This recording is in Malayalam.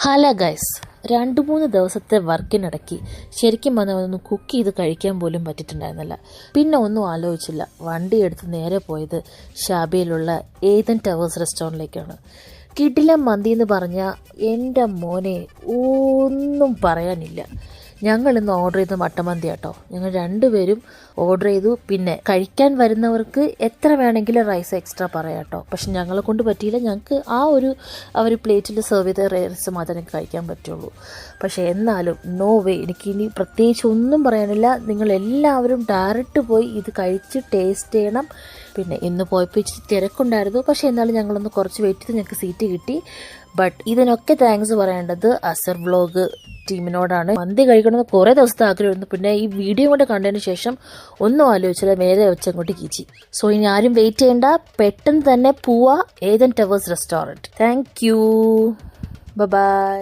ഹലോ ഗൈസ്, 2-3 ദിവസത്തെ വർക്കിനിടയ്ക്ക് ശരിക്കും പറഞ്ഞാൽ ഒന്ന് കുക്ക് ചെയ്ത് കഴിക്കാൻ പോലും പറ്റിയിട്ടുണ്ടായിരുന്നില്ല. പിന്നെ ഒന്നും ആലോചിച്ചില്ല, വണ്ടി എടുത്ത് നേരെ പോയത് ഷാബിയിലുള്ള ഏതൻ ടവേഴ്സ് റെസ്റ്റോറൻറ്റിലേക്കാണ്. കിടിലൻ മന്തി എന്ന് പറഞ്ഞാൽ എൻ്റെ മോനെ ഒന്നും പറയാനില്ല. ഞങ്ങൾ ഇന്ന് ഓർഡർ ചെയ്ത മട്ടമന്തി കേട്ടോ. ഞങ്ങൾ 2 പേരും ഓർഡർ ചെയ്തു. പിന്നെ കഴിക്കാൻ വരുന്നവർക്ക് എത്ര വേണമെങ്കിലും റൈസ് എക്സ്ട്രാ പറയാം കേട്ടോ. പക്ഷെ ഞങ്ങളെ കൊണ്ട് പറ്റിയില്ല. ഞങ്ങൾക്ക് അവർ പ്ലേറ്റിൽ സെർവ് ചെയ്ത റൈസ് മാത്രമേ കഴിക്കാൻ പറ്റുള്ളൂ. പക്ഷേ എന്നാലും നോ വേ, എനിക്കിനി പ്രത്യേകിച്ച് ഒന്നും പറയാനില്ല. നിങ്ങളെല്ലാവരും ഡയറക്റ്റ് പോയി ഇത് കഴിച്ച് ടേസ്റ്റ് ചെയ്യണം. പിന്നെ ഇന്ന് പോയപ്പോൾ ഇച്ചിരി തിരക്കുണ്ടായിരുന്നു. പക്ഷേ എന്നാലും ഞങ്ങളൊന്ന് കുറച്ച് വെയിറ്റ് ചെയ്ത് ഞങ്ങൾക്ക് സീറ്റ് കിട്ടി. ബട്ട് ഇതിനൊക്കെ താങ്ക്സ് പറയേണ്ടത് അസർ വ്ളോഗ് ടീമിനോടാണ്. മന്തി കഴിക്കണമെന്ന് കുറേ ദിവസത്തെ ആഗ്രഹമായിരുന്നു. പിന്നെ ഈ വീഡിയോ കൊണ്ട് കണ്ടതിന് ശേഷം ഒന്നും ആലോചിച്ചില്ല, നേരെ വെച്ചങ്ങോട്ട് കീച്ചി. സോ ഇനി ആരും വെയിറ്റ് ചെയ്യേണ്ട, പെട്ടെന്ന് തന്നെ പോവാ Ethan towers restaurant. Thank you, by.